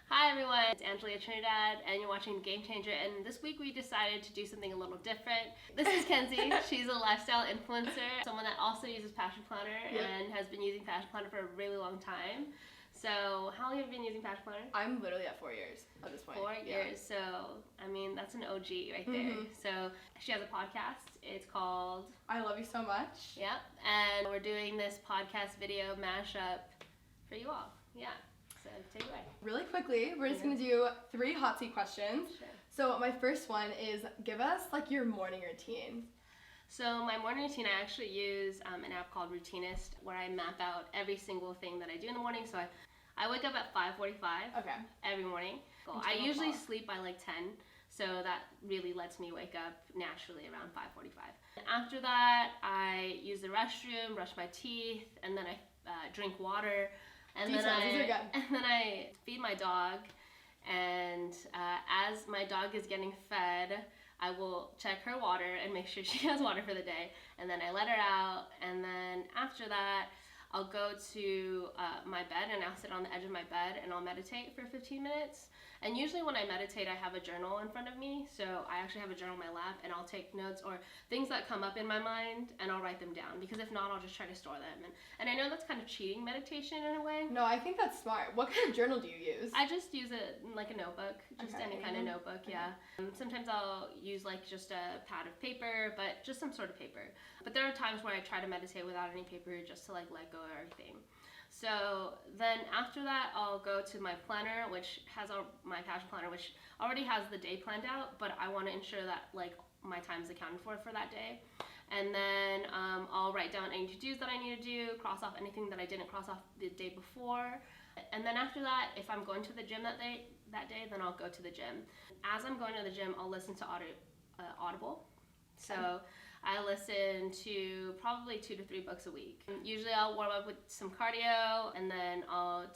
Hi everyone, it's Angelia Trinidad and you're watching Game Changer, and this week we decided to do something a little different. This is Kenzie. She's a lifestyle influencer, someone that also uses Passion Planner and has been using Passion Planner for a really long time. So how long have you been using Passion Planner? I'm literally at 4 years at this point. 4 years, so I mean that's an OG right there. So she has a podcast, it's called I Love You So Much. Yep, and we're doing this podcast video mashup for you all. Yeah. So take it away. Really quickly, we're just gonna do 3 hot seat questions. Sure. So my first one is, give us like your morning routine. So my morning routine, I actually use an app called Routinist where I map out every single thing that I do in the morning. So I wake up at 5:45 every morning. I usually sleep by like 10, so that really lets me wake up naturally around 5:45. After that, I use the restroom, brush my teeth, and then I drink water. And then I feed my dog, and as my dog is getting fed, I will check her water and make sure she has water for the day, and then I let her out, and then after that, I'll go to my bed and I'll sit on the edge of my bed and I'll meditate for 15 minutes. And usually when I meditate, I have a journal in front of me. So I actually have a journal on my lap and I'll take notes or things that come up in my mind and I'll write them down, because if not, I'll just try to store them. And I know that's kind of cheating meditation in a way. No, I think that's smart. What kind of journal do you use? I just use it like a notebook, just any kind of notebook, yeah. Sometimes I'll use like just a pad of paper, but just some sort of paper. But there are times where I try to meditate without any paper just to like let go of everything. So then after that, I'll go to my planner, which has my Passion Planner, which already has the day planned out, but I want to ensure that like my time is accounted for that day. And then I'll write down any to-dos that I need to do, cross off anything that I didn't cross off the day before. And then after that, if I'm going to the gym that day, then I'll go to the gym. As I'm going to the gym, I'll listen to Audible. So I listen to probably 2 to 3 books a week. Usually I'll warm up with some cardio, and then I'll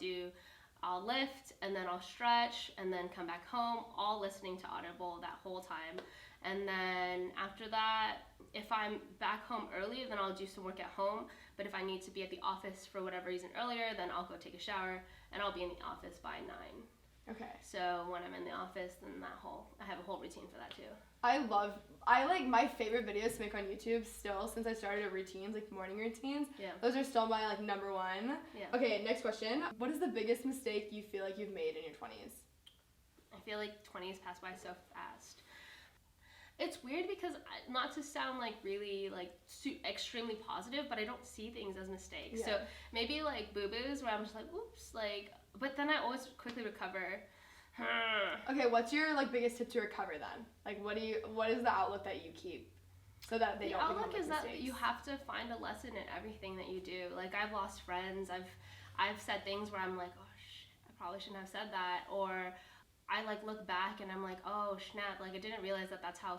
lift, and then I'll stretch, and then come back home, all listening to Audible that whole time. And then after that, if I'm back home early, then I'll do some work at home. But if I need to be at the office for whatever reason earlier, then I'll go take a shower, and I'll be in the office by 9. Okay. So when I'm in the office, then I have a whole routine for that too. I like my favorite videos to make on YouTube still, since I started routines, like morning routines. Yeah. Those are still my like number one. Yeah. Okay, next question. What is the biggest mistake you feel like you've made in your 20s? I feel like 20s pass by so fast. It's weird because, not to sound like really like extremely positive, but I don't see things as mistakes. Yeah. So maybe like boo-boos where I'm just like, oops, like, but then I always quickly recover. Okay, what's your like biggest tip to recover then? Like what is the outlook that you keep so that they don't become like mistakes? The outlook is that you have to find a lesson in everything that you do. Like I've lost friends, I've said things where I'm like, oh shit, I probably shouldn't have said that, or I like look back and I'm like, oh snap, like I didn't realize that that's how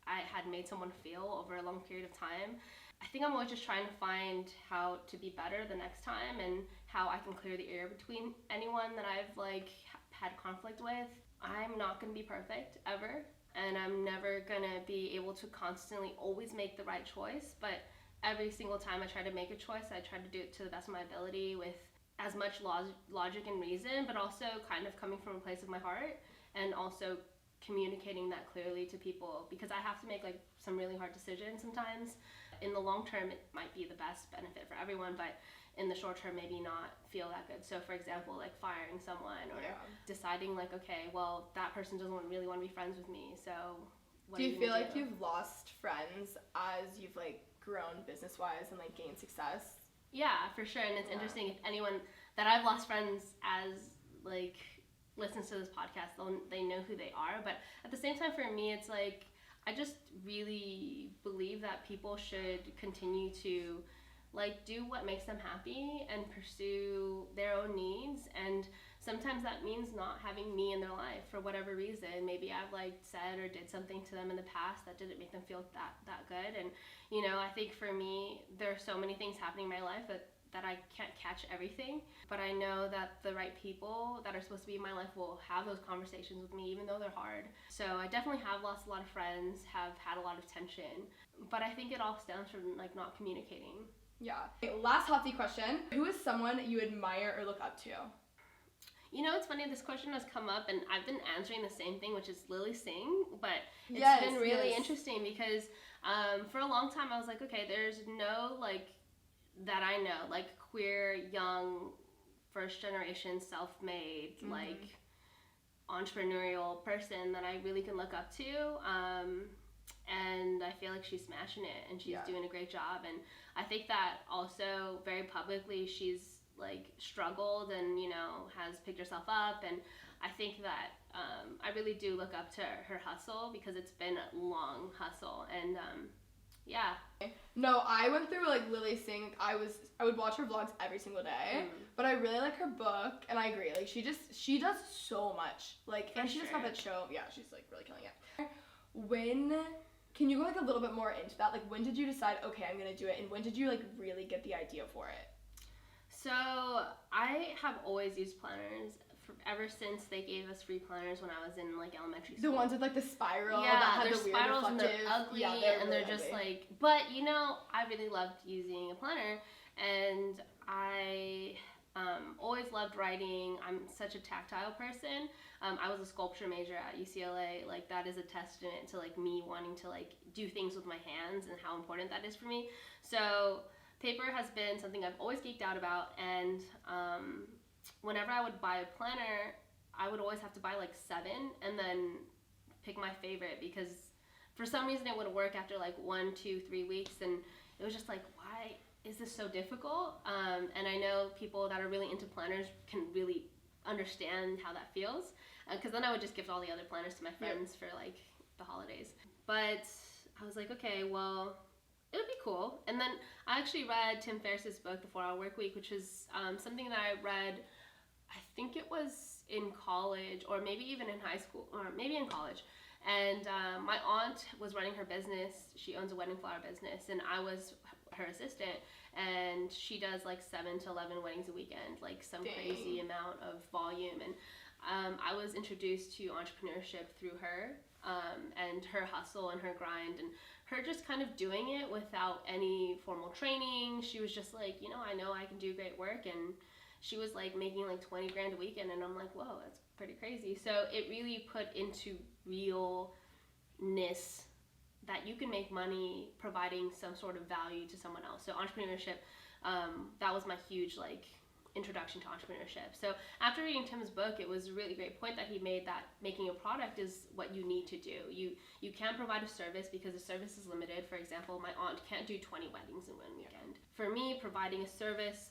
I had made someone feel over a long period of time. I think I'm always just trying to find how to be better the next time and how I can clear the air between anyone that I've like had conflict with. I'm not going to be perfect ever, and I'm never going to be able to constantly always make the right choice, but every single time I try to make a choice, I try to do it to the best of my ability with as much logic and reason, but also kind of coming from a place of my heart, and also communicating that clearly to people, because I have to make like some really hard decisions sometimes. In the long term, it might be the best benefit for everyone, but in the short term, maybe not feel that good. So for example, like firing someone, or deciding like, okay, well, that person doesn't really want to be friends with me, so what do you feel like you've lost friends as you've like grown business-wise and like gained success? Yeah, for sure. And it's interesting, if anyone that I've lost friends as like listens to this podcast, they know who they are. But at the same time, for me, it's like I just really believe that people should continue to like do what makes them happy and pursue their own needs. And sometimes that means not having me in their life for whatever reason. Maybe I've like said or did something to them in the past that didn't make them feel that good. And you know, I think for me, there are so many things happening in my life that I can't catch everything, but I know that the right people that are supposed to be in my life will have those conversations with me, even though they're hard. So I definitely have lost a lot of friends, have had a lot of tension, but I think it all stems from like not communicating. Yeah. Okay, last hot seat question. Who is someone you admire or look up to? You know, it's funny, this question has come up, and I've been answering the same thing, which is Lily Singh, but it's been really interesting because for a long time I was like, okay, there's no, like, that I know, like, queer, young, first generation, self-made, like, entrepreneurial person that I really can look up to. And I feel like she's smashing it, and she's doing a great job. And I think that also very publicly she's like struggled and, you know, has picked herself up. And I think that I really do look up to her hustle because it's been a long hustle. And yeah. No, I went through like Lily Singh. I would watch her vlogs every single day, but I really like her book, and I agree. Like she does so much. Like, and she just got that show. Yeah, she's like really killing it. Can you go like a little bit more into that? Like, when did you decide, okay, I'm gonna do it, and when did you like really get the idea for it? So I have always used planners ever since they gave us free planners when I was in like elementary school. The ones with like the spiral that had they're the weird spirals reflective. And they're ugly, they're and they're just ugly. Like, but you know, I really loved using a planner, and I always loved writing. I'm such a tactile person. I was a sculpture major at UCLA. Like, that is a testament to like me wanting to like do things with my hands and how important that is for me. So paper has been something I've always geeked out about, and whenever I would buy a planner, I would always have to buy like 7 and then pick my favorite, because for some reason it would work after like 1, 2, 3 weeks, and it was just like, why is this so difficult? And I know people that are really into planners can really understand how that feels, because then I would just give all the other planners to my friends for like the holidays. But I was like, okay, well, it would be cool. And then I actually read Tim Ferriss's book, The 4-Hour Workweek, which is something that I read, I think it was in college, or maybe even in high school, or maybe in college. And my aunt was running her business. She owns a wedding flower business, and I was her assistant. And she does like 7 to 11 weddings a weekend, like some crazy amount of volume. And I was introduced to entrepreneurship through her, and her hustle and her grind, and her just kind of doing it without any formal training. She was just like, you know I can do great work, and she was like making like 20 grand a weekend, and I'm like, whoa, that's pretty crazy. So it really put into realness that you can make money providing some sort of value to someone else. So entrepreneurship, that was my huge like introduction to entrepreneurship. So after reading Tim's book, it was a really great point that he made, that making a product is what you need to do. You can't provide a service because the service is limited. For example, my aunt can't do 20 weddings in one weekend. For me, providing a service,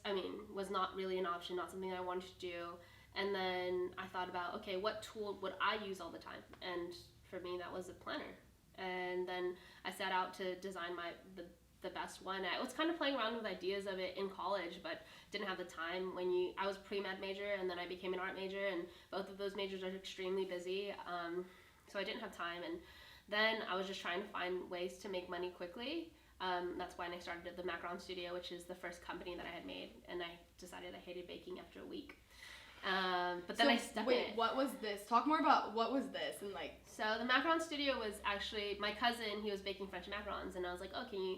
was not really an option, not something I wanted to do. And then I thought about, okay, what tool would I use all the time? And for me, that was a planner. And then I set out to design the best one. I was kind of playing around with ideas of it in college, but didn't have the time. I was pre-med major, and then I became an art major, and both of those majors are extremely busy, so I didn't have time. And then I was just trying to find ways to make money quickly. That's when I started the Macaron Studio, which is the first company that I had made, and I decided I hated baking after a week. But then I stuck in it. What was this? Talk more about what was this, and like. So the Macaron Studio was actually my cousin. He was baking French macarons, and I was like, oh, can you?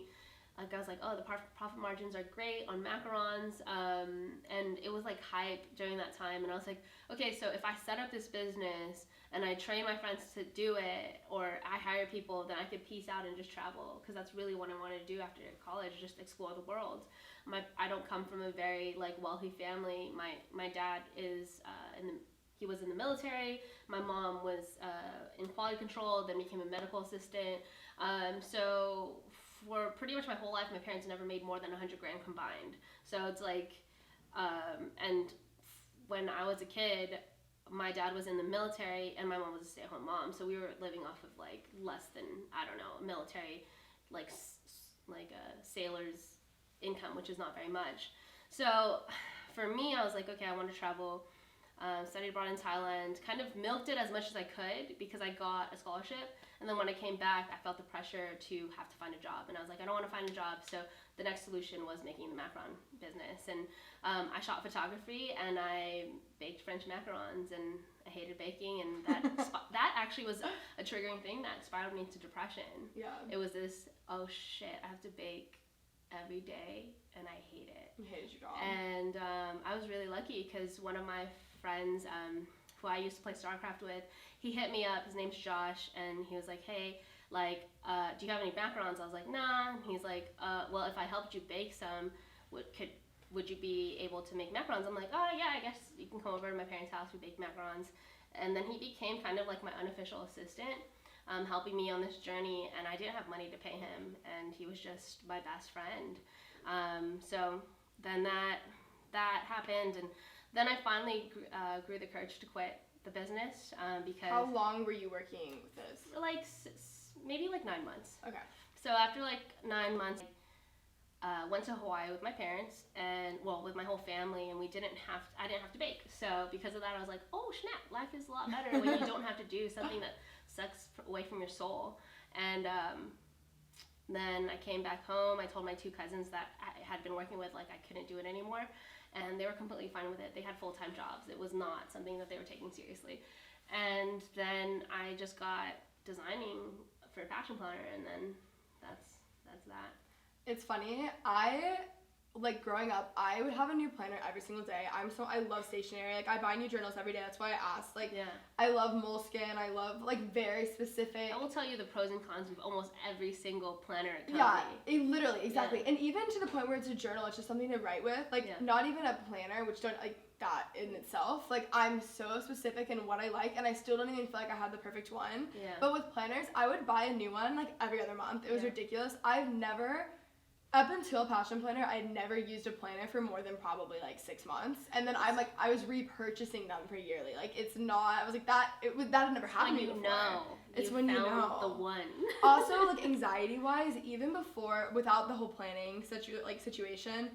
Like, I was like, oh, the profit margins are great on macarons, and it was like hype during that time. And I was like, okay, so if I set up this business and I train my friends to do it, or I hire people, then I could peace out and just travel, because that's really what I wanted to do after college, just explore the world. I don't come from a very like wealthy family. My dad is he was in the military. My mom was in quality control, then became a medical assistant. So for pretty much my whole life, my parents never made more than 100 grand combined. So it's like, and when I was a kid, my dad was in the military and my mom was a stay-at-home mom. So we were living off of like less than, I don't know, military, like a sailor's income, which is not very much. So for me, I was like, okay, I want to travel. Studied abroad in Thailand, kind of milked it as much as I could because I got a scholarship. And then when I came back, I felt the pressure to have to find a job. And I was like, I don't want to find a job. So the next solution was making the macaron business. And I shot photography and I baked French macarons, and I hated baking. And that actually was a triggering thing that spiraled me into depression. Yeah. It was this, oh shit, I have to bake every day and I hate it. You hated your job. And I was really lucky because one of my friends who I used to play StarCraft with, he hit me up. His name's Josh, and he was like, hey, like, do you have any macarons? I was like, nah. And he's like, well, if I helped you bake some, would you be able to make macarons? I'm like, oh yeah, I guess you can come over to my parents' house, we bake macarons. And then he became kind of like my unofficial assistant, helping me on this journey, and I didn't have money to pay him, and he was just my best friend. So then that happened, and then I finally grew the courage to quit the business because... How long were you working with this? Like maybe like 9 months. Okay. So after like 9 months, went to Hawaii with my parents and with my whole family, and I didn't have to bake. So because of that, I was like, oh snap, life is a lot better when you don't have to do something that sucks away from your soul. And then I came back home. I told my 2 cousins that I had been working with, like, I couldn't do it anymore, and they were completely fine with it. They had full-time jobs. It was not something that they were taking seriously. And then I just got designing for a passion planner, and then that's that. It's funny, like, growing up, I would have a new planner every single day. I love stationery. Like, I buy new journals every day. That's why I asked. Like, yeah. I love moleskin. I love, like, very specific. I will tell you the pros and cons of almost every single planner company. Yeah, literally, exactly. Yeah. And even to the point where it's a journal, it's just something to write with. Like, not even a planner, which don't, like, that in itself. Like, I'm so specific in what I like, and I still don't even feel like I had the perfect one. Yeah. But with planners, I would buy a new one, like, every other month. It was ridiculous. Up until Passion Planner, I had never used a planner for more than probably like 6 months. And then I was repurchasing them for yearly. Like, it's not, I was like, that had never happened to me before. It's when you know. The one. Also, like, anxiety-wise, even before, without the whole planning situation,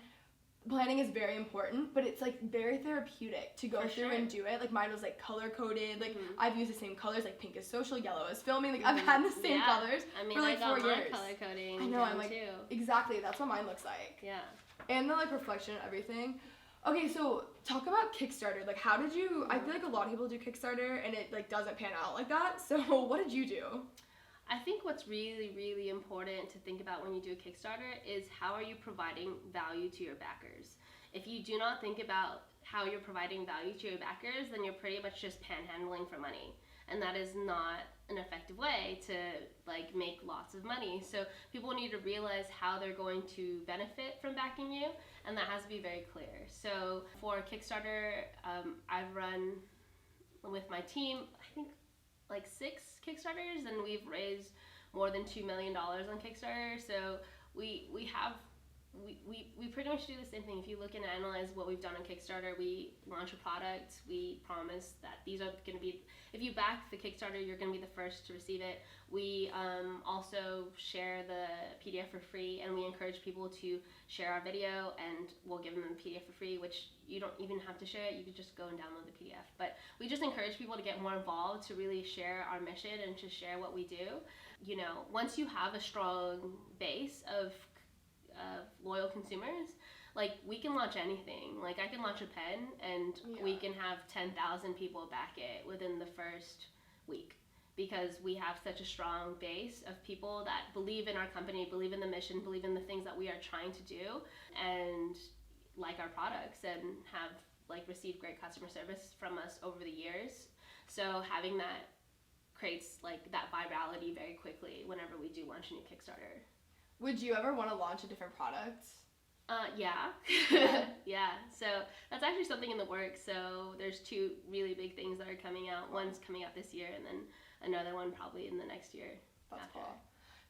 planning is very important, but it's, like, very therapeutic to go through and do it. Like, mine was, like, color-coded. Like, I've used the same colors, like, pink is social, yellow is filming. Like, I've had the same colors for, like, 4 years. Color coding. I know, I'm like, too. Exactly, that's what mine looks like. Yeah. And the, like, reflection and everything. Okay, so talk about Kickstarter. Like, how did you, I feel like a lot of people do Kickstarter, and it, like, doesn't pan out like that. So what did you do? I think what's really, really important to think about when you do a Kickstarter is how are you providing value to your backers. If you do not think about how you're providing value to your backers, then you're pretty much just panhandling for money. And that is not an effective way to, like, make lots of money. So people need to realize how they're going to benefit from backing you, and that has to be very clear. So for Kickstarter, I've run with my team, I think, like 6 Kickstarters, and we've raised more than $2 million on Kickstarter. So we pretty much do the same thing. If you look and analyze what we've done on Kickstarter, we launch a product, we promise that these are going to be, if you back the Kickstarter, you're going to be the first to receive it. We also share the PDF for free, and we encourage people to share our video, and we'll give them the PDF for free, which you don't even have to share it. You can just go and download the PDF. But we just encourage people to get more involved, to really share our mission and to share what we do. You know, once you have a strong base of loyal consumers, like, we can launch anything. Like, I can launch a pen, and we can have 10,000 people back it within the first week, because we have such a strong base of people that believe in our company, believe in the mission, believe in the things that we are trying to do, and like our products, and have, like, received great customer service from us over the years. So having that creates, like, that virality very quickly whenever we do launch a new Kickstarter. Would you ever want to launch a different product? Yeah. Yeah. So that's actually something in the works. So there's 2 really big things that are coming out. One's coming out this year, and then another one probably in the next year. That's after. Cool.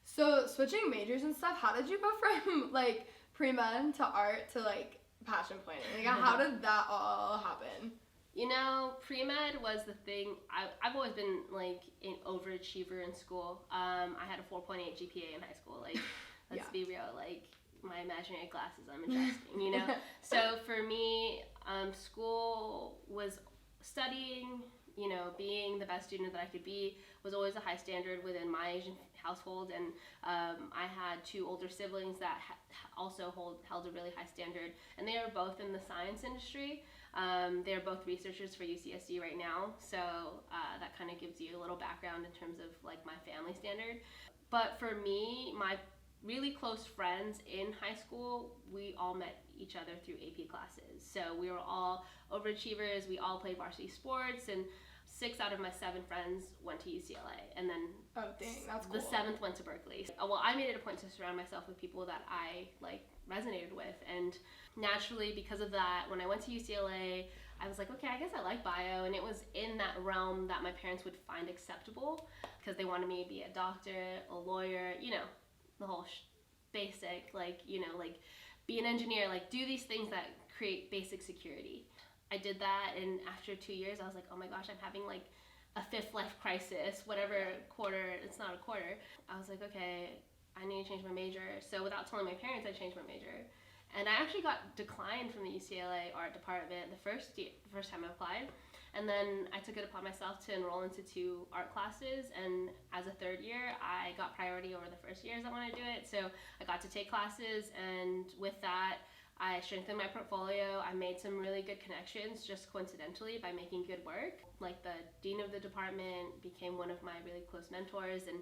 So switching majors and stuff, how did you go from, like, pre-med to art to, like, passion planning? Like, how did that all happen? You know, pre-med was the thing. I've always been, like, an overachiever in school. I had a 4.8 GPA in high school. Like, let's be real. Like, my imaginary glasses, I'm adjusting, you know? So for me, school was studying, you know, being the best student that I could be was always a high standard within my Asian household. And I had 2 older siblings that also held a really high standard. And they are both in the science industry. They're both researchers for UCSD right now. So that kind of gives you a little background in terms of, like, my family standard. But for me, really close friends in high school, we all met each other through AP classes. So we were all overachievers. We all played varsity sports, and 6 out of my 7 friends went to UCLA, and then that's cool. The 7th went to Berkeley. Well, I made it a point to surround myself with people that I like resonated with, and naturally, because of that, when I went to UCLA, I was like, okay, I guess I like bio, and it was in that realm that my parents would find acceptable, because they wanted me to be a doctor, a lawyer, you know, the whole basic, like, you know, like be an engineer, like do these things that create basic security. I did that, and after 2 years, I was like, oh my gosh, I'm having like a 5th life crisis, whatever quarter, it's not a quarter. I was like, okay, I need to change my major. So without telling my parents, I changed my major. And I actually got declined from the UCLA art department the first time I applied. And then I took it upon myself to enroll into 2 art classes, and as a 3rd year, I got priority over the first years I wanted to do it. So I got to take classes, and with that, I strengthened my portfolio. I made some really good connections just coincidentally by making good work. Like the dean of the department became one of my really close mentors, and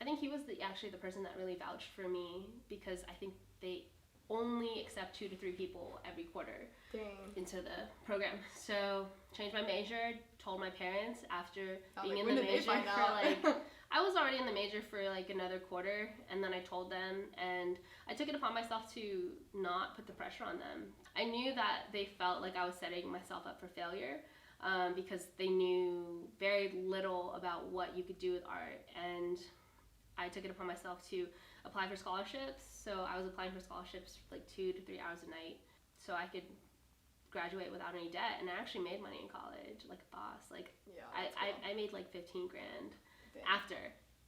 I think he was actually the person that really vouched for me, because I think they only accept 2 to 3 people every quarter into the program. So changed my major, told my parents after being in the major for like I was already in the major for like another quarter, and then I told them, and I took it upon myself to not put the pressure on them. I knew that they felt like I was setting myself up for failure, because they knew very little about what you could do with art, and I took it upon myself to apply for scholarships. So I was applying for scholarships like 2 to 3 hours a night, so I could graduate without any debt. And I actually made money in college, like a boss. Like I made like 15 grand after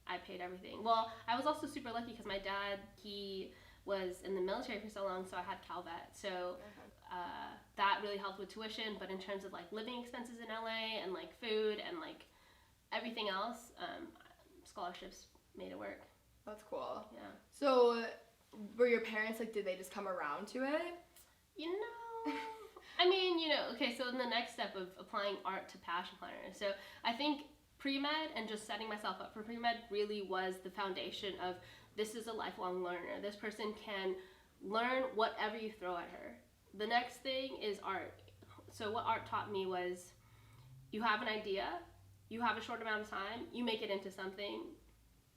I paid everything. Well, I was also super lucky because my dad, he was in the military for so long, so I had CalVet. So that really helped with tuition. But in terms of like living expenses in LA and like food and like everything else, scholarships made it work. That's cool. Yeah. So were your parents like, did they just come around to it? You know, I mean, you know, okay, so in the next step of applying art to Passion Planner. So I think pre-med and just setting myself up for pre-med really was the foundation of, this is a lifelong learner. This person can learn whatever you throw at her. The next thing is art. So what art taught me was, you have an idea, you have a short amount of time, you make it into something,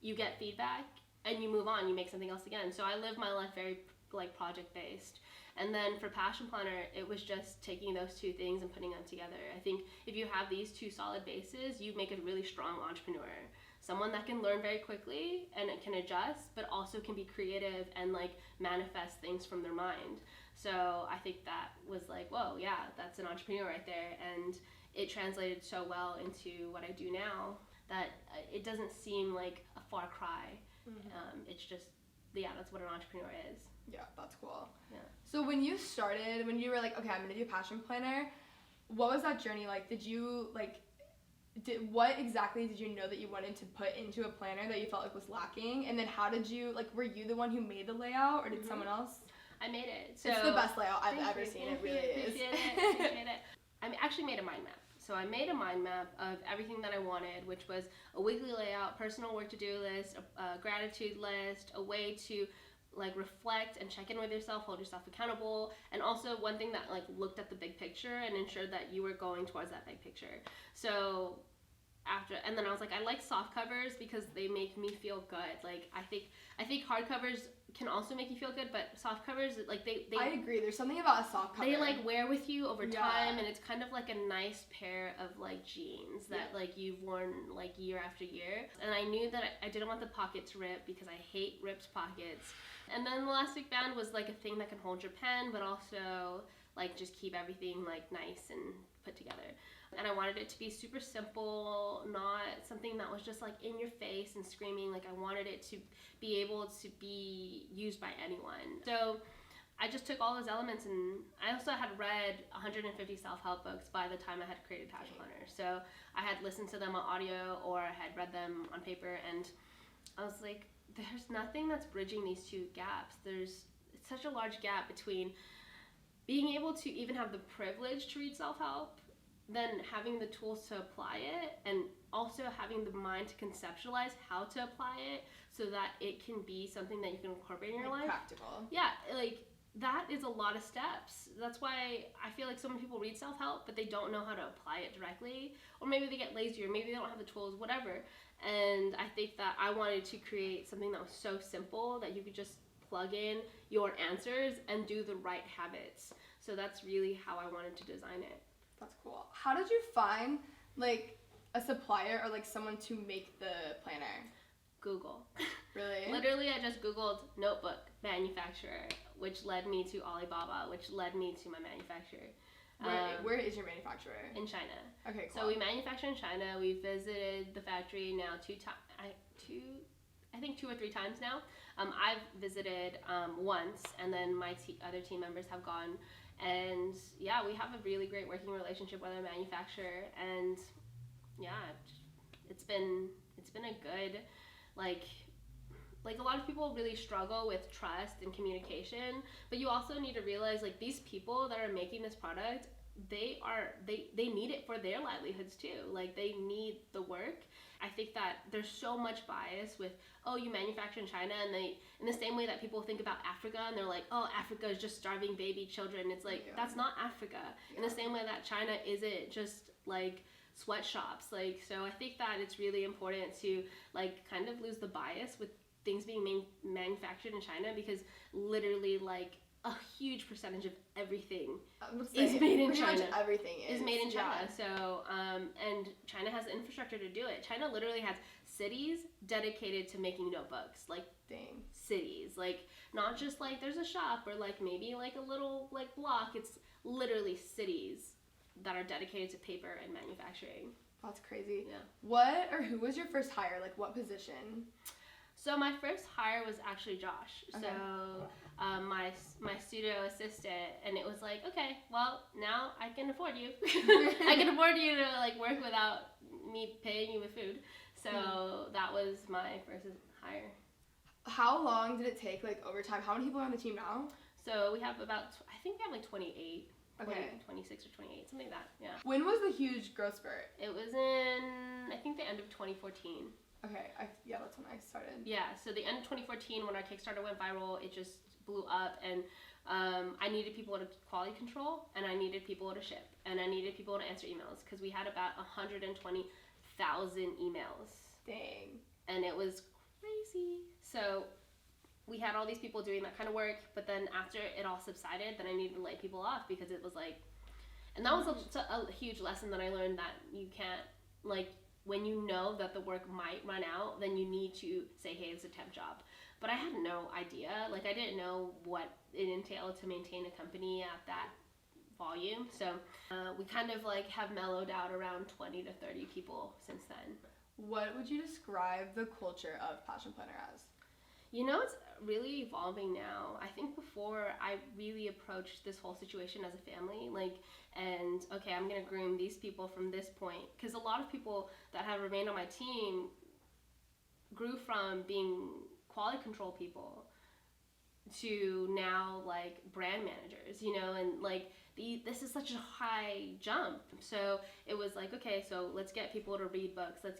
you get feedback, and you move on, you make something else again. So I live my life very like project-based. And then for Passion Planner, it was just taking those 2 things and putting them together. I think if you have these 2 solid bases, you make a really strong entrepreneur. Someone that can learn very quickly and can adjust, but also can be creative and like manifest things from their mind. So I think that was like, whoa, yeah, that's an entrepreneur right there. And it translated so well into what I do now that it doesn't seem like a far cry. Mm-hmm. It's just, yeah, that's what an entrepreneur is. Yeah, that's cool. Yeah. So when you started, when you were like, okay, I'm gonna do Passion Planner, what was that journey like? Did you like, what exactly did you know that you wanted to put into a planner that you felt like was lacking? And then how did you, like, were you the one who made the layout, or did someone else? I made it. So it's the best layout I've ever seen. It really is. Appreciate it. I actually made a mind map. So I made a mind map of everything that I wanted, which was a weekly layout, personal work to-do list, a gratitude list, a way to like reflect and check in with yourself, hold yourself accountable, and also one thing that like looked at the big picture and ensured that you were going towards that big picture. So and then I was like, I like soft covers because they make me feel good. Like I think hard covers can also make you feel good, but soft covers, like they I agree. There's something about a soft cover. They like wear with you over time, and it's kind of like a nice pair of like jeans that like you've worn like year after year. And I knew that I didn't want the pocket to rip because I hate ripped pockets. And then the elastic band was like a thing that can hold your pen, but also like just keep everything like nice and put together. And I wanted it to be super simple, not something that was just like in your face and screaming. Like I wanted it to be able to be used by anyone. So I just took all those elements, and I also had read 150 self-help books by the time I had created Passion Planner. So I had listened to them on audio or I had read them on paper, and I was like, there's nothing that's bridging these 2 gaps. It's such a large gap between being able to even have the privilege to read self-help, then having the tools to apply it, and also having the mind to conceptualize how to apply it so that it can be something that you can incorporate in your life. Practical. Yeah, like that is a lot of steps. That's why I feel like so many people read self-help, but they don't know how to apply it directly. Or maybe they get lazy, or maybe they don't have the tools, whatever. And I think that I wanted to create something that was so simple that you could just plug in your answers and do the right habits. So that's really how I wanted to design it. That's cool. How did you find like a supplier or like someone to make the planner? Google. Really? Literally, I just Googled notebook manufacturer, which led me to Alibaba, which led me to my manufacturer. Where is your manufacturer? In China. Okay, cool. So we manufacture in China. We visited the factory now I think 2 or 3 times now. I've visited once, and then my other team members have gone. And yeah, we have a really great working relationship with our manufacturer. And yeah, it's been a good, like a lot of people really struggle with trust and communication, but you also need to realize like these people that are making this product, they need it for their livelihoods too. Like they need the work. I think that there's so much bias with, oh, you manufacture in China, and they, in the same way that people think about Africa and they're like, oh, Africa is just starving baby children. It's like, that's not Africa. In the same way that China isn't just like sweatshops. Like, so I think that it's really important to like kind of lose the bias with things being manufactured in China, because literally like a huge percentage of everything is made in China. Much everything is made in China. Yeah. So, and China has the infrastructure to do it. China literally has cities dedicated to making notebooks. Like, dang. Cities. Like, not just like there's a shop or like maybe like a little like block. It's literally cities that are dedicated to paper and manufacturing. That's crazy. Yeah. What or who was your first hire? Like, what position? So my first hire was actually Josh. Okay. So my studio assistant, and it was like, okay, well, now I can afford you. I can afford you to like work without me paying you with food. So that was my first hire. How long did it take, like, over time? How many people are on the team now? So we have I think we have like 28. Okay. 26 or 28, something like that, yeah. When was the huge growth spurt? It was in, I think, the end of 2014. Okay, yeah, that's when I started. Yeah, so the end of 2014, when our Kickstarter went viral, it just blew up, and I needed people to quality control, and I needed people to ship, and I needed people to answer emails, because we had about 120,000 emails. Dang. And it was crazy. So we had all these people doing that kind of work, but then after it all subsided, then I needed to lay people off, because it was like, and that was a huge lesson that I learned, that you can't, like, when you know that the work might run out, then you need to say, hey, it's a temp job. But I had no idea. Like, I didn't know what it entailed to maintain a company at that volume. So we kind of like have mellowed out around 20 to 30 people since then. What would you describe the culture of Passion Planner as? You know, it's really evolving now. I think before I really approached this whole situation as a family, like, and okay, I'm gonna groom these people from this point, because a lot of people that have remained on my team grew from being quality control people to now like brand managers, you know, and like this is such a high jump. So it was like, okay, so let's get people to read books, let's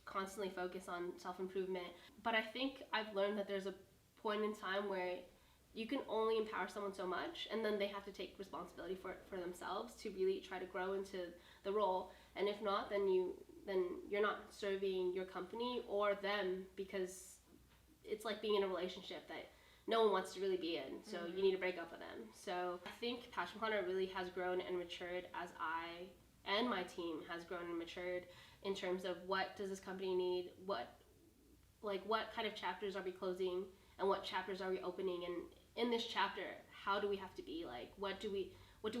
constantly focus on self-improvement. But I think I've learned that there's a point in time where you can only empower someone so much, and then they have to take responsibility for themselves to really try to grow into the role. And if not, then you're not serving your company or them, because it's like being in a relationship that no one wants to really be in, so you need to break up with them. So I think Passion Planner really has grown and matured as I and my team has grown and matured in terms of what does this company need, what kind of chapters are we closing, and what chapters are we opening, and in this chapter, how do we have to be, like, what do we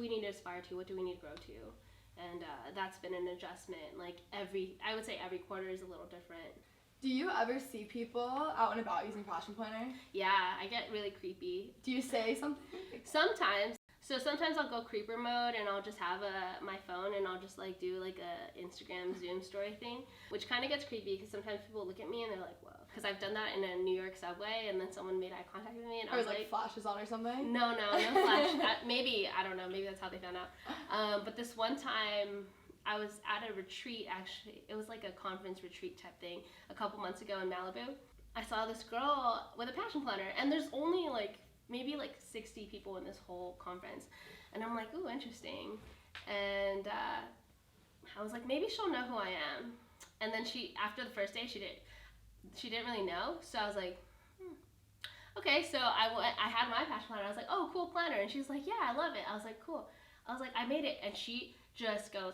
need to aspire to, what do we need to grow to? And that's been an adjustment. Like, I would say every quarter is a little different. Do you ever see people out and about using Passion Planner? Yeah, I get really creepy. Do you say something? Sometimes. So sometimes I'll go creeper mode, and I'll just have my phone, and I'll just like do like a Instagram Zoom story thing, which kind of gets creepy, because sometimes people look at me and they're like, whoa. Because I've done that in a New York subway, and then someone made eye contact with me, and I was like flashes on or something? No flash. Maybe, I don't know, maybe that's how they found out. But this one time, I was at a retreat, actually. It was like a conference retreat type thing a couple months ago in Malibu. I saw this girl with a passion planner, and there's only like maybe like 60 people in this whole conference. And I'm like, ooh, interesting. And I was like, maybe she'll know who I am. And then after the first day, she didn't really know. So I was like, okay. So I had my passion planner. I was like, oh, cool planner. And she was like, yeah, I love it. I was like, cool. I was like, I made it. And she just goes,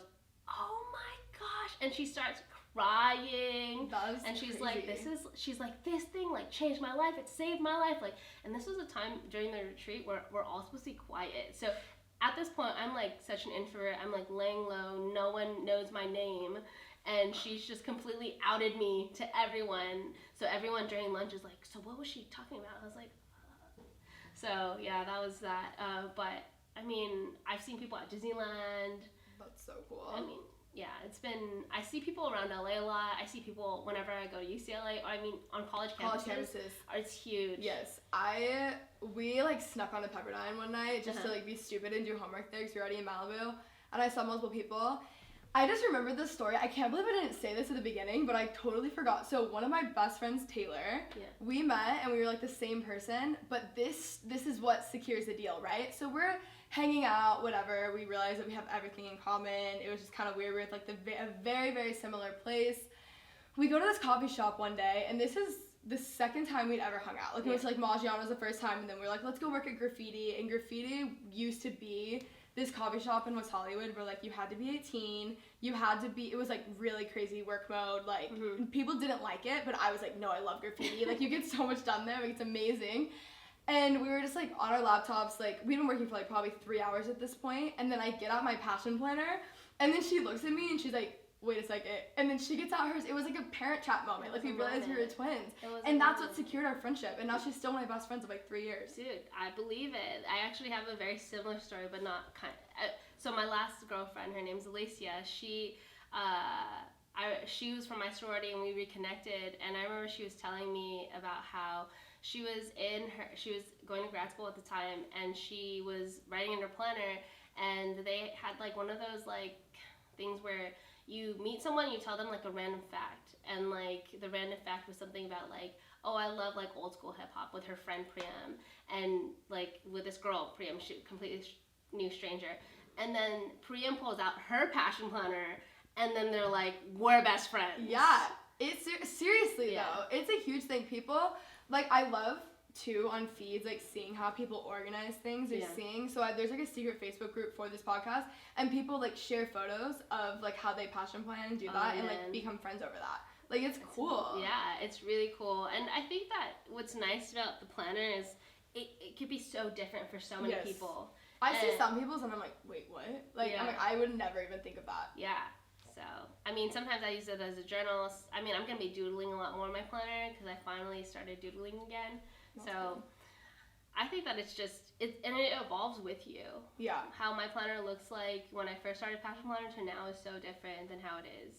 oh my gosh. And she starts crying. And she's crazy. like, this thing like changed my life. It saved my life. Like, and this was a time during the retreat where we're all supposed to be quiet. So at this point, I'm like such an introvert. I'm like laying low. No one knows my name. And she's just completely outed me to everyone. So everyone during lunch is like, so what was she talking about? I was like, So yeah, that was that. But I mean, I've seen people at Disneyland. That's so cool. I mean, yeah, I see people around LA a lot. I see people whenever I go to UCLA, or I mean, on college campuses. It's huge. Yes. We like snuck on a Pepperdine one night just to like be stupid and do homework there because we were already in Malibu. And I saw multiple people. I just remembered this story. I can't believe I didn't say this at the beginning, but I totally forgot. So one of my best friends, Taylor, we met and we were like the same person, but this is what secures the deal, right? So we're hanging out, whatever. We realized that we have everything in common. It was just kind of weird. We were at like a very, very similar place. We go to this coffee shop one day, and this is the second time we'd ever hung out. Like we went to like Maggiano's the first time, and then we were like, let's go work at Graffiti. And Graffiti used to be this coffee shop in West Hollywood where like you had to be 18, it was like really crazy work mode, like people didn't like it, but I was like, no, I love Graffiti. Like you get so much done there, like it's amazing. And we were just like on our laptops, like we'd been working for like probably 3 hours at this point, and then I get out my passion planner, and then she looks at me and she's like, wait a second, and then she gets out hers. It was like a parent trap moment. Like we realized we were twins, and that's what secured our friendship. And now she's still my best friend of like 3 years. Dude, I believe it. I actually have a very similar story, but not kind. So my last girlfriend, her name's Alicia. She was from my sorority, and we reconnected. And I remember she was telling me about how she was going to grad school at the time, and she was writing in her planner, and they had like one of those like things where you meet someone, you tell them like a random fact, and like the random fact was something about like, oh, I love like old school hip hop with her friend Priam, and like with this girl Priam, she completely new stranger, and then Priam pulls out her passion planner, and then they're like, we're best friends. Yeah, it's seriously though, it's a huge thing. People like, I love too on feeds, like seeing how people organize things or seeing. So there's like a secret Facebook group for this podcast, and people like share photos of like how they passion plan and do that, and like become friends over that. Like it's cool. Yeah, it's really cool. And I think that what's nice about the planner is it could be so different for so many people. I see some people's and I'm like, wait, what? Like I'm like, I would never even think of that. Yeah. So, I mean, sometimes I use it as a journal. I mean, I'm going to be doodling a lot more in my planner because I finally started doodling again. That's cool. I think that it's just, and it evolves with you. Yeah. How my planner looks like when I first started Passion Planner to now is so different than how it is.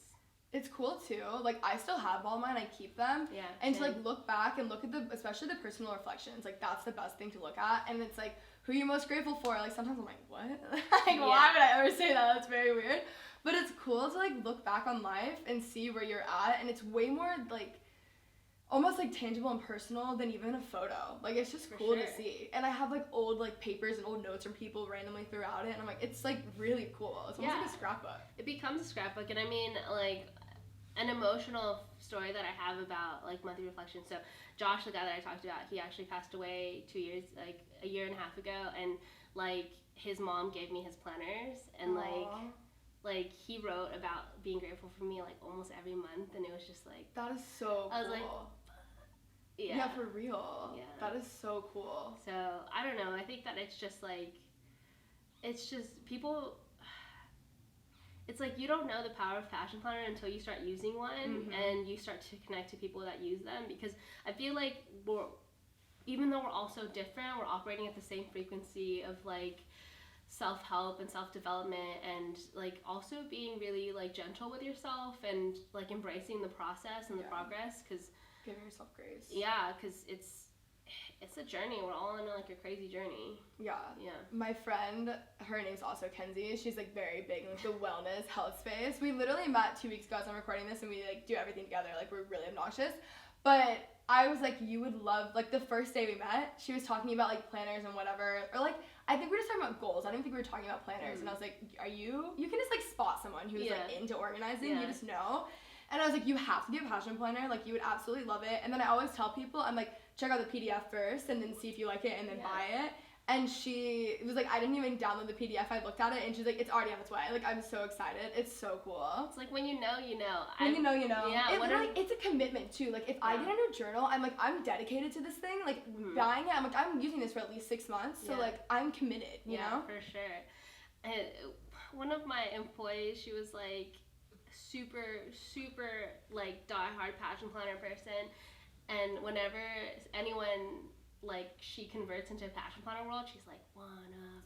It's cool too. Like I still have all mine. I keep them. Yeah. And to like look back and look at especially the personal reflections. Like that's the best thing to look at. And it's like, who are you most grateful for? Like sometimes I'm like, what? Like why would I ever say that? That's very weird. But it's cool to like look back on life and see where you're at. And it's way more like almost like tangible and personal than even a photo. Like it's just cool to see. And I have like old like papers and old notes from people randomly throughout it, and I'm like, it's like really cool. It's almost like a scrapbook. It becomes a scrapbook. And I mean, like an emotional story that I have about like monthly reflection. So Josh, the guy that I talked about, he actually passed away 2 years, like a year and a half ago, and like his mom gave me his planners, and like he wrote about being grateful for me like almost every month, and it was just like, that is so cool. I was like, yeah, for real. Yeah, that is so cool. So I don't know, I think that it's just like, it's just people, it's like you don't know the power of Passion Planner until you start using one, and you start to connect to people that use them, because I feel like even though we're all so different, we're operating at the same frequency of like self-help and self-development, and like also being really like gentle with yourself and like embracing the process and the progress, because giving yourself grace. Yeah, because it's a journey. We're all on like a crazy journey. Yeah. My friend, her name's also Kenzie. She's like very big in like the wellness health space. We literally met 2 weeks ago as I'm recording this, and we like do everything together. Like we're really obnoxious. But I was like, you would love, like the first day we met, she was talking about like planners and whatever, or like I think we were just talking about goals. I didn't think we were talking about planners. And I was like, you can just like spot someone who's like into organizing. You just know. And I was like, you have to do a passion planner. Like you would absolutely love it. And then I always tell people, I'm like, check out the PDF first and then see if you like it and then buy it. And she was like, I didn't even download the PDF. I looked at it and she's like, it's already on its way. Like, I'm so excited. It's so cool. It's like when you know, you know. When you know, you know. Yeah. It's a commitment too. Like, if I get a new journal, I'm like, I'm dedicated to this thing. Like, buying it, I'm like, I'm using this for at least 6 months. So, like, I'm committed, you know? For sure. And one of my employees, she was like, super, like, die-hard passion planner person. And whenever anyone, like, she converts into a passion planner world, she's like, one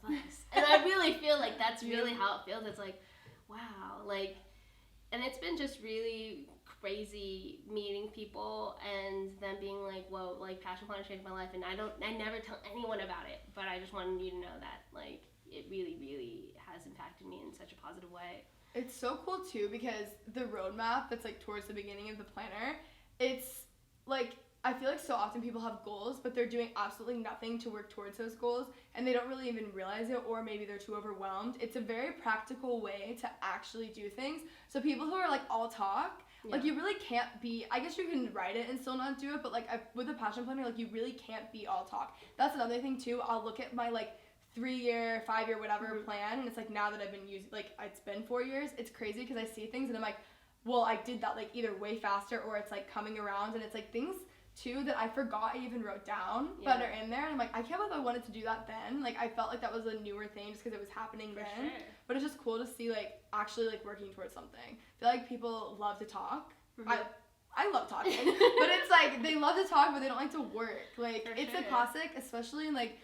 of us. And I really feel like that's really how it feels. It's like, wow, like, and it's been just really crazy meeting people and them being like, whoa, like, passion planner changed my life. And I never tell anyone about it, but I just wanted you to know that, like, it really, really has impacted me in such a positive way. It's so cool too, because the roadmap that's like towards the beginning of the planner, it's like, I feel like so often people have goals, but they're doing absolutely nothing to work towards those goals, and they don't really even realize it, or maybe they're too overwhelmed. It's a very practical way to actually do things. So people who are like all talk, like you really can't be, I guess you can write it and still not do it, but like with a passion planner, like you really can't be all talk. That's another thing too. I'll look at my like 3-year, 5-year, whatever plan, and it's like now that I've been using, like it's been 4 years, it's crazy because I see things and I'm like, well, I did that like either way faster or it's like coming around, and it's like things too that I forgot I even wrote down but are in there, and I'm like, I can't believe I wanted to do that then. Like I felt like that was a newer thing just because it was happening then. But it's just cool to see like actually like working towards something. I feel like people love to talk. I love talking, but it's like they love to talk but they don't like to work. Like it's a classic, especially in like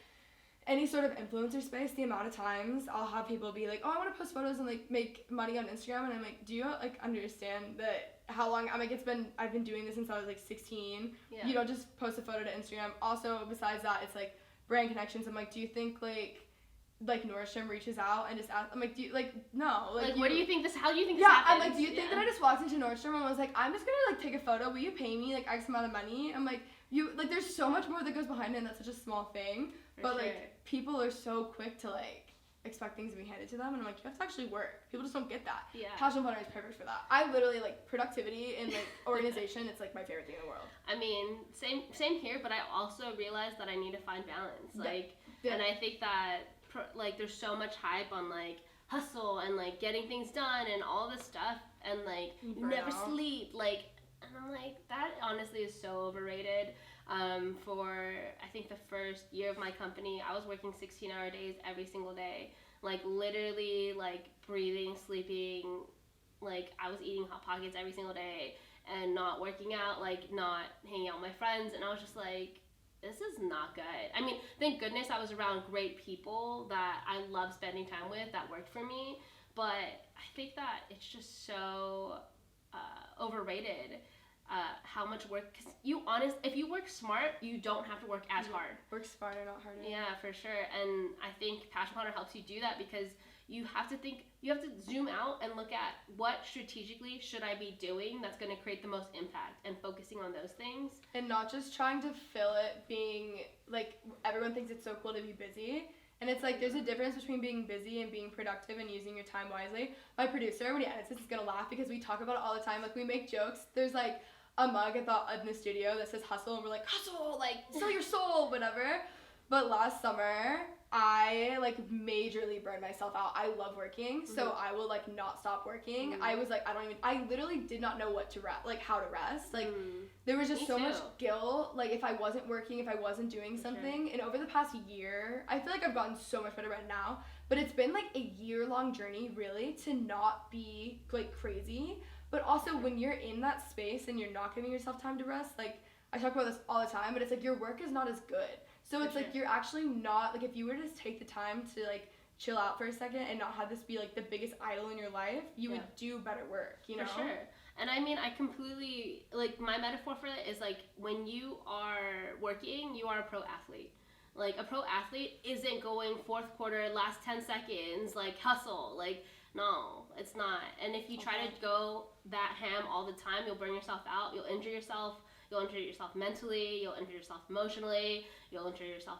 any sort of influencer space, the amount of times I'll have people be like, oh, I want to post photos and like make money on Instagram, and I'm like, do you like understand that how long, I'm like, I've been doing this since I was like 16. You don't just post a photo to Instagram. Also, besides that, it's like brand connections. I'm like, do you think like Nordstrom reaches out and just ask, I'm like, do you like, no, like what do you think this, how do you think this happens? I'm like, do you think that I just walked into Nordstrom and was like, I'm just gonna like take a photo, will you pay me like X amount of money? I'm like, you like, there's so much more that goes behind it, and that's such a small thing. But like people are so quick to like expect things to be handed to them, and I'm like, you have to actually work. People just don't get that. Passion planner is perfect for that. I literally like productivity and like organization. It's like my favorite thing in the world. I mean, same here, but I also realized that I need to find balance. Like, and I think that like there's so much hype on like hustle and like getting things done and all this stuff, and like you never sleep, like, and I'm like, that honestly is so overrated. For I think the first year of my company, I was working 16-hour days every single day, like literally like breathing, sleeping, like I was eating Hot Pockets every single day and not working out, like not hanging out with my friends, and I was just like, this is not good. I mean, thank goodness I was around great people that I love spending time with that worked for me, but I think that it's just so overrated. How much work, because if you work smart, you don't have to work as hard. Work smarter, not harder. Yeah, for sure. And I think Passion Planner helps you do that, because you have to zoom out and look at what strategically should I be doing that's going to create the most impact, and focusing on those things. And not just trying to fill it, being like, everyone thinks it's so cool to be busy. And it's like, there's a difference between being busy and being productive and using your time wisely. My producer, when he edits this, is going to laugh because we talk about it all the time. Like, we make jokes. There's like a mug in the studio that says hustle, and we're like, hustle, like, sell your soul, whatever. But last summer, I like majorly burned myself out. I love working, so I will like not stop working. I was like, I literally did not know what to rest, like how to rest. Like there was just so much guilt, like if I wasn't working, if I wasn't doing something. And over the past year, I feel like I've gotten so much better right now, but it's been like a year-long journey really to not be like crazy. But also when you're in that space and you're not giving yourself time to rest, like I talk about this all the time, but it's like your work is not as good. So it's like you're actually not, like if you were to just take the time to like chill out for a second and not have this be like the biggest idol in your life, you would do better work, you know? For sure. And I mean, I completely, like, my metaphor for it is, like, when you are working, you are a pro athlete. Like, a pro athlete isn't going fourth quarter, last 10 seconds, like, hustle. Like, no, it's not. And if you try to go that ham all the time, you'll burn yourself out. You'll injure yourself. You'll injure yourself mentally. You'll injure yourself emotionally. You'll injure yourself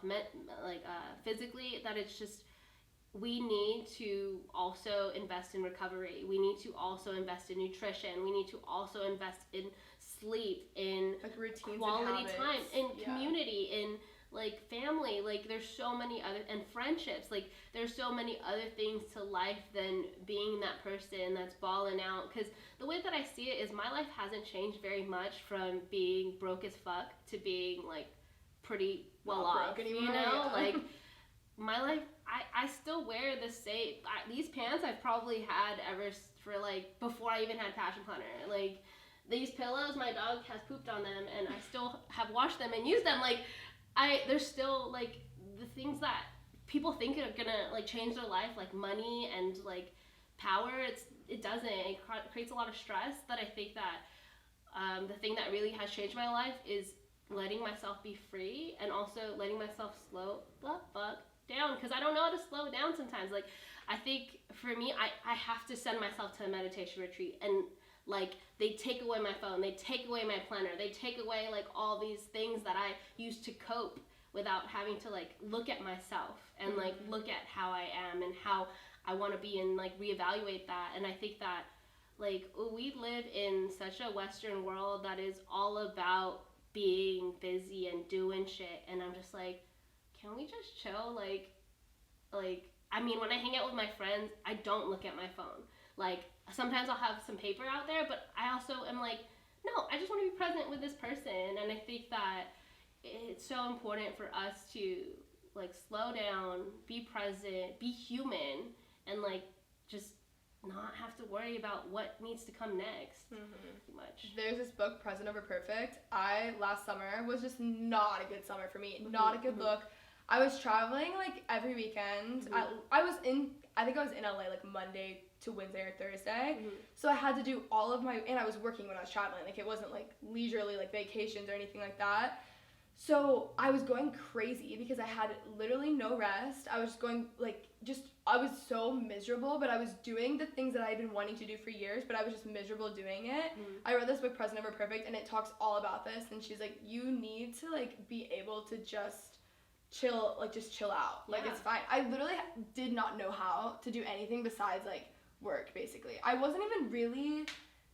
physically. That it's just, we need to also invest in recovery. We need to also invest in nutrition. We need to also invest in sleep, in like routines, quality and time, in community, in like family. Like, there's so many other, and friendships. Like, there's so many other things to life than being that person that's balling out. Because the way that I see it is, my life hasn't changed very much from being broke as fuck to being like pretty well off, anymore, you know? Like, my life, I still wear the same, these pants I've probably had ever for like, before I even had Passion Planner. Like, these pillows, my dog has pooped on them, and I still have washed them and used them. Like, there's still like the things that people think are gonna like change their life, like money and like power. It doesn't. It creates a lot of stress. That I think that the thing that really has changed my life is letting myself be free, and also letting myself slow the fuck down, because I don't know how to slow down sometimes. Like, I think for me, I have to send myself to a meditation retreat, and like, they take away my phone, they take away my planner, they take away like all these things that I used to cope without having to like look at myself and like look at how I am and how I want to be, and like reevaluate that. And I think that like, we live in such a Western world that is all about being busy and doing shit, and I'm just like, can we just chill? Like, I mean, when I hang out with my friends, I don't look at my phone. Like, sometimes I'll have some paper out there, but I also am like, no, I just want to be present with this person. And I think that it's so important for us to like slow down, be present, be human, and like just not have to worry about what needs to come next. Too much. There's this book, Present Over Perfect. Last summer was just not a good summer for me. Not a good look. I was traveling like every weekend. I think I was in LA like Monday to Wednesday or Thursday. So I had to do all of and I was working when I was traveling. Like, it wasn't like leisurely like vacations or anything like that. So I was going crazy because I had literally no rest. I was going like, I was so miserable, but I was doing the things that I had been wanting to do for years, but I was just miserable doing it. I read this book, Present Over Perfect, and it talks all about this. And she's like, you need to like be able to just chill out. Like, it's fine. I literally did not know how to do anything besides like work, basically. I wasn't even really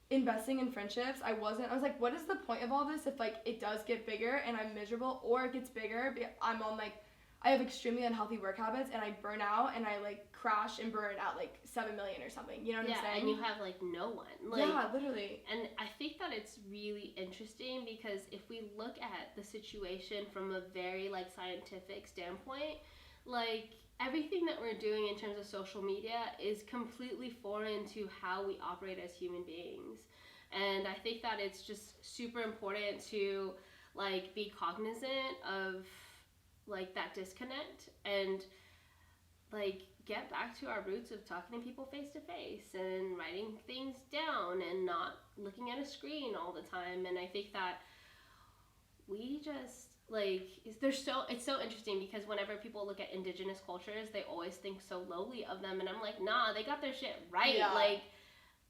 investing in friendships. I was like, what is the point of all this if like it does get bigger and I'm miserable, or it gets bigger, I have extremely unhealthy work habits, and I burn out, and I like crash and burn out like 7 million or something, you know what I'm saying? And you have like no one. Like, yeah, literally. And I think that it's really interesting, because if we look at the situation from a very like scientific standpoint, like, everything that we're doing in terms of social media is completely foreign to how we operate as human beings. And I think that it's just super important to like be cognizant of like that disconnect, and like get back to our roots of talking to people face to face and writing things down and not looking at a screen all the time. And I think that we just like, it's so interesting, because whenever people look at indigenous cultures, they always think so lowly of them, and I'm like, nah, they got their shit right. Like,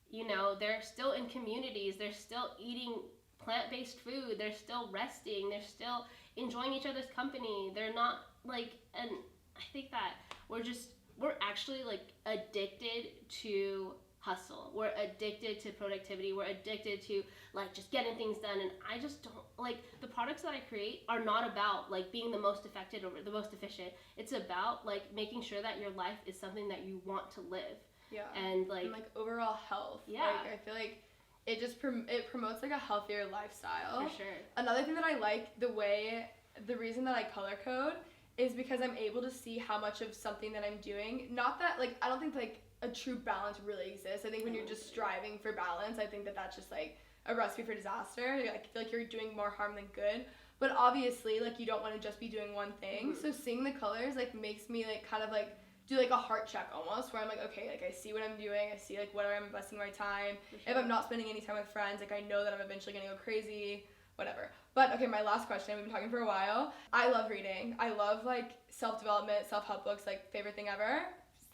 you know, they're still in communities, they're still eating plant-based food, they're still resting, they're still enjoying each other's company. They're not like, and I think that we're actually like addicted to hustle. We're addicted to productivity. We're addicted to like just getting things done. And I just don't like, the products that I create are not about like being the most effective or the most efficient. It's about like making sure that your life is something that you want to live. Yeah. And like overall health. Yeah. Like, I feel like it just it promotes like a healthier lifestyle. For sure. Another thing that I like, the reason that I color code is because I'm able to see how much of something that I'm doing, not that like, I don't think like a true balance really exists. I think when you're just striving for balance, I think that that's just like a recipe for disaster. Like, I feel like you're doing more harm than good. But obviously, like, you don't want to just be doing one thing. So seeing the colors like makes me like kind of like do like a heart check almost, where I'm like, okay, like I see what I'm doing, I see like what I'm investing my time. Sure. If I'm not spending any time with friends, like I know that I'm eventually gonna go crazy, whatever. But okay, my last question, we've been talking for a while. I love reading. I love like self-development, self-help books, like favorite thing ever.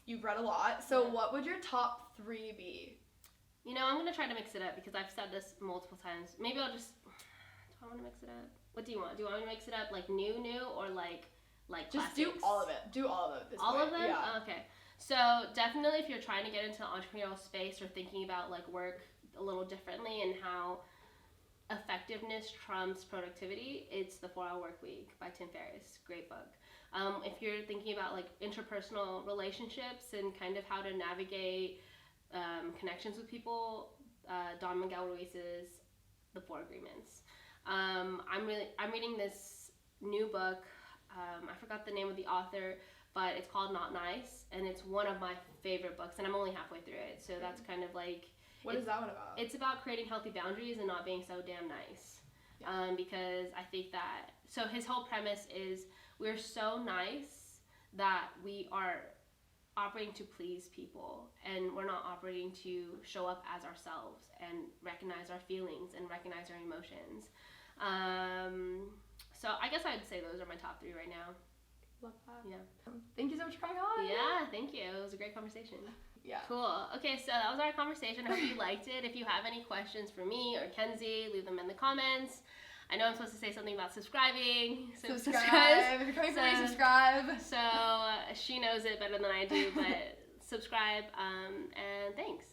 You've read a lot. So what would your top 3 be? You know, I'm gonna try to mix it up because I've said this multiple times. Maybe I'll just, do I wanna mix it up? What do you want? Do you want me to mix it up like new or like just classics? do all of it. Do all of it. All way. of them? Yeah. Okay. So definitely if you're trying to get into the entrepreneurial space or thinking about like work a little differently and how effectiveness trumps productivity, it's The 4 Hour Work Week by Tim Ferriss. Great book. If you're thinking about like interpersonal relationships and kind of how to navigate connections with people, Don Miguel Ruiz's The 4 Agreements. I'm reading this new book. I forgot the name of the author, but it's called Not Nice, and it's one of my favorite books, and I'm only halfway through it, so that's kind of like... What is that one about? It's about creating healthy boundaries and not being so damn nice. Yeah. Because I think that... So his whole premise is we're so nice that we are operating to please people, and we're not operating to show up as ourselves and recognize our feelings and recognize our emotions. So I guess I'd say those are my top 3 right now. Love that. Yeah. Thank you so much for coming on. Yeah, thank you. It was a great conversation. Yeah. Cool. Okay, so that was our conversation. I hope you liked it. If you have any questions for me or Kenzie, leave them in the comments. I know I'm supposed to say something about subscribing. So subscribe. If you're coming for me, subscribe. So she knows it better than I do, but subscribe, and thanks.